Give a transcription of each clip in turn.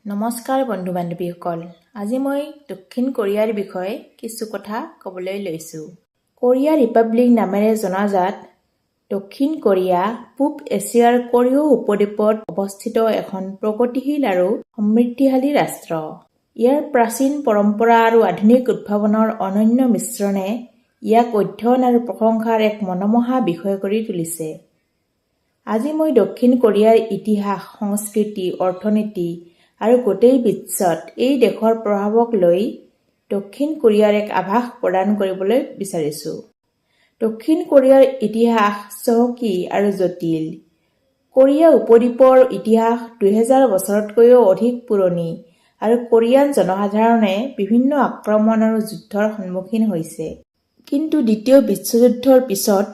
নমস্কাৰ বন্ধু বান্ধৱীসকল, আজি মই দক্ষিণ কোৰিয়াৰ বিষয়ে কিছু কথা ক'বলৈ লৈছোঁ। কোৰিয়া ৰিপাব্লিক নামেৰে জনাজাত দক্ষিণ কোৰিয়া পূব এছিয়াৰ কোৰিয় উপদ্বীপত অৱস্থিত এখন প্ৰগতিশীল আৰু সমৃদ্ধিশালী ৰাষ্ট্ৰ। ইয়াৰ প্ৰাচীন পৰম্পৰা আৰু আধুনিক উদ্ভাৱনৰ অনন্য মিশ্ৰণে ইয়াক অধ্যয়ন আৰু প্ৰশংসাৰ এক মনোমোহা বিষয় কৰি তুলিছে। আজি মই দক্ষিণ কোৰিয়াৰ ইতিহাস, সংস্কৃতি, অৰ্থনীতি আৰু গোটেই বিশ্বত এই দেশৰ প্ৰভাৱক লৈ দক্ষিণ কোৰিয়াৰ এক আভাস প্ৰদান কৰিবলৈ বিচাৰিছোঁ। দক্ষিণ কোৰিয়াৰ ইতিহাস চহকী আৰু জটিল। কোৰিয়া উপদ্বীপৰ ইতিহাস 2000 বছৰতকৈও অধিক পুৰণি আৰু কোৰিয়ান জনসাধাৰণে বিভিন্ন আক্ৰমণ আৰু যুদ্ধৰ সন্মুখীন হৈছে। কিন্তু দ্বিতীয় বিশ্বযুদ্ধৰ পিছত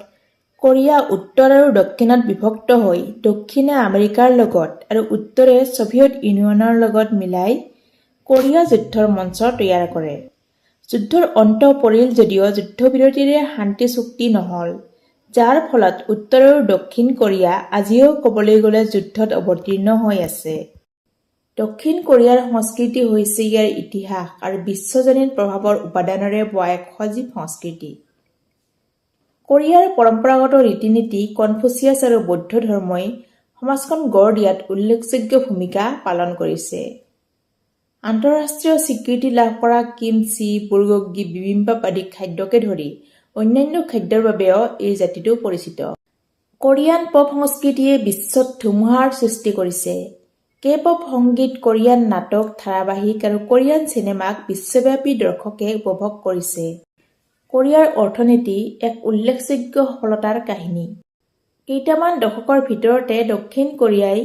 কোৰিয়া উত্তৰ আৰু দক্ষিণত বিভক্ত হৈ দক্ষিণে আমেৰিকাৰ লগত আৰু উত্তৰে ছভিয়েট ইউনিয়নৰ লগত মিলাই কোৰিয়া যুদ্ধৰ মঞ্চ তৈয়াৰ কৰে। যুদ্ধৰ অন্ত পৰিল যদিও যুদ্ধবিৰতিৰে শান্তি চুক্তি নহ'ল, যাৰ ফলত উত্তৰ আৰু দক্ষিণ কোৰিয়া আজিও ক'বলৈ গ'লে যুদ্ধত অৱতীৰ্ণ হৈ আছে। দক্ষিণ কোৰিয়াৰ সংস্কৃতি হৈছে ইয়াৰ ইতিহাস আৰু বিশ্বজনীন প্ৰভাৱৰ উপাদানেৰে বোৱা এক সজীৱ সংস্কৃতি। কোৰিয়াৰ পৰম্পৰাগত ৰীতি-নীতি, কনফুচিয়াছ আৰু বৌদ্ধ ধৰ্মই সমাজখন গঢ় দিয়াত উল্লেখযোগ্য ভূমিকা পালন কৰিছে। আন্তঃৰাষ্ট্ৰীয় স্বীকৃতি লাভ কৰা কিমচি, বুলগগি, বিবিম্বাপ আদি খাদ্যকে ধৰি অন্যান্য খাদ্যৰ বাবেও এই জাতিটো পৰিচিত। কোৰিয়ান পপ সংস্কৃতিয়ে বিশ্বত ধুমুহাৰ সৃষ্টি কৰিছে। কে-পপ সংগীত, কোৰিয়ান নাটক, ধাৰাবাহিক আৰু কোৰিয়ান চিনেমাক বিশ্বব্যাপী দৰ্শকে উপভোগ কৰিছে। কোৰিয়াৰ অৰ্থনীতি এক উল্লেখযোগ্য সফলতাৰ কাহিনী। কেইটামান দশকৰ ভিতৰতে দক্ষিণ কোৰিয়াই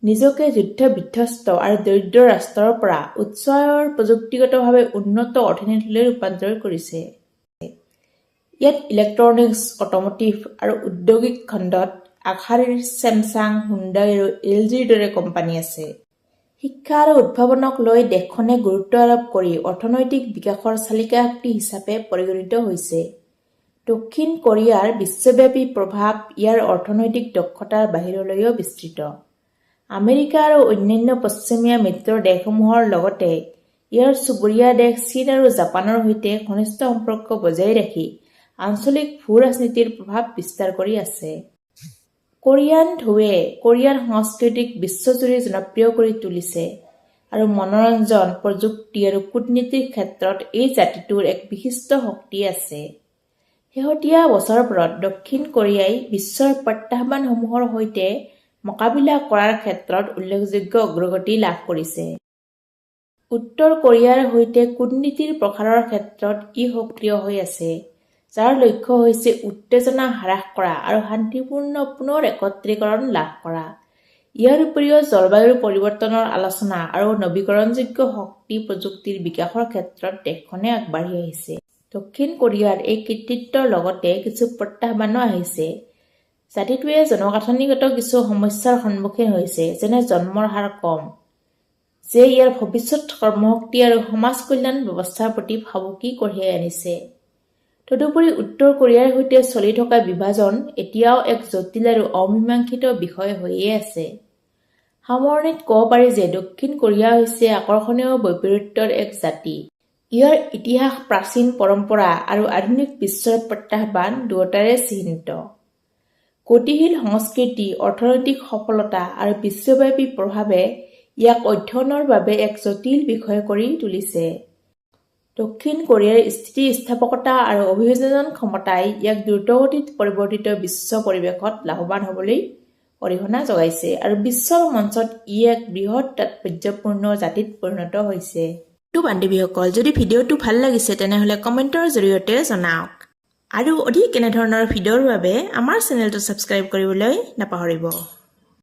নিজকে যুদ্ধ-বিধ্বস্ত আৰু দৰিদ্ৰ ৰাষ্ট্ৰৰ পৰা উচ্চ আয়ৰ প্ৰযুক্তিগতভাৱে উন্নত অৰ্থনীতিলৈ ৰূপান্তৰ কৰিছে। ইয়াত ইলেক্ট্ৰনিক্স, অটোমোটিভ আৰু ঔদ্যোগিক খণ্ডত আগশাৰীৰ ছেমছাং, হুণ্ডাই আৰু এলজিৰ দৰে কোম্পানী আছে। শিক্ষা আৰু উদ্ভাৱনক লৈ দেশখনে গুৰুত্ব আৰোপ কৰি অৰ্থনৈতিক বিকাশৰ চালিকা শক্তি হিচাপে পৰিগণিত হৈছে। দক্ষিণ কোৰিয়াৰ বিশ্বব্যাপী প্ৰভাৱ ইয়াৰ অৰ্থনৈতিক দক্ষতাৰ বাহিৰলৈও বিস্তৃত। আমেৰিকা আৰু অন্যান্য পশ্চিমীয়া মিত্ৰ দেশসমূহৰ লগতে ইয়াৰ চুবুৰীয়া দেশ চীন আৰু জাপানৰ সৈতে ঘনিষ্ঠ সম্পৰ্ক বজাই ৰাখি আঞ্চলিক ভূ-ৰাজনীতিৰ প্ৰভাৱ বিস্তাৰ কৰি আছে। কোৰিয়ান ঢৌৱে কোৰিয়ান সংস্কৃতিক বিশ্বজুৰি জনপ্ৰিয় কৰি তুলিছে আৰু মনোৰঞ্জন, প্ৰযুক্তি আৰু কূটনীতিৰ ক্ষেত্ৰত এই জাতিটোৰ এক বিশিষ্ট শক্তি আছে। শেহতীয়া বছৰবোৰত দক্ষিণ কোৰিয়াই বিশ্বৰ প্ৰত্যাহ্বানসমূহৰ সৈতে মোকাবিলা কৰাৰ ক্ষেত্ৰত উল্লেখযোগ্য অগ্ৰগতি লাভ কৰিছে। উত্তৰ কোৰিয়াৰ সৈতে কূটনীতিৰ প্ৰসাৰৰ ক্ষেত্ৰত ই সক্ৰিয় হৈ আছে, যাৰ লক্ষ্য হৈছে উত্তেজনা হ্ৰাস কৰা আৰু শান্তিপূৰ্ণ পুনৰ একত্ৰীকৰণ লাভ কৰা। ইয়াৰ উপৰিও জলবায়ু পৰিৱৰ্তনৰ আলোচনা আৰু নৱীকৰণযোগ্য শক্তি প্ৰযুক্তিৰ বিকাশৰ ক্ষেত্ৰত দেশখনে আগবাঢ়ি আহিছে। দক্ষিণ কোৰিয়াৰ এই কৃতিত্বৰ লগতে কিছু প্ৰত্যাহ্বানো আহিছে। জাতিটোৱে জনগাঁথনিগত কিছু সমস্যাৰ সন্মুখীন হৈছে, যেনে জন্মৰ হাৰ কম, যে ইয়াৰ ভৱিষ্যত কৰ্মশক্তি আৰু সমাজ কল্যাণ ব্যৱস্থাৰ প্ৰতি ভাবুকি কঢ়িয়াই আনিছে। তদুপৰি উত্তৰ কোৰিয়াৰ সৈতে চলি থকা বিভাজন এতিয়াও এক জটিল আৰু অমীমাংসিত বিষয় হৈয়ে আছে। সামৰণিত ক'ব পাৰি যে দক্ষিণ কোৰিয়া হৈছে আকৰ্ষণীয় বৈপৰীত্যৰ এক জাতি। ইয়াৰ ইতিহাস, প্ৰাচীন পৰম্পৰা আৰু আধুনিক বিশ্বৰ প্ৰত্যাহ্বান দুয়োটাৰে চিহ্নিত। গতিশীল সংস্কৃতি, অৰ্থনৈতিক সফলতা আৰু বিশ্বব্যাপী প্ৰভাৱে ইয়াক অধ্যয়নৰ বাবে এক জটিল বিষয় কৰি তুলিছে। দক্ষিণ কোৰিয়াৰ স্থিতিস্থাপকতা আৰু অভিযোজন ক্ষমতাই ইয়াক দ্ৰুতগতিত পৰিৱৰ্তিত বিশ্ব পৰিৱেশত লাভৱান হ'বলৈ অৰিহণা যোগাইছে আৰু বিশ্বৰ মঞ্চত ই এক বৃহৎ তাৎপৰ্যপূৰ্ণ জাতিত পৰিণত হৈছে। বন্ধু বান্ধৱীসকল, যদি ভিডিঅ'টো ভাল লাগিছে তেনেহ'লে কমেণ্টৰ জৰিয়তে জনাওক আৰু অধিক এনেধৰণৰ ভিডিঅ'ৰ বাবে আমাৰ চেনেলটো ছাবস্ক্ৰাইব কৰিবলৈ নাপাহৰিব।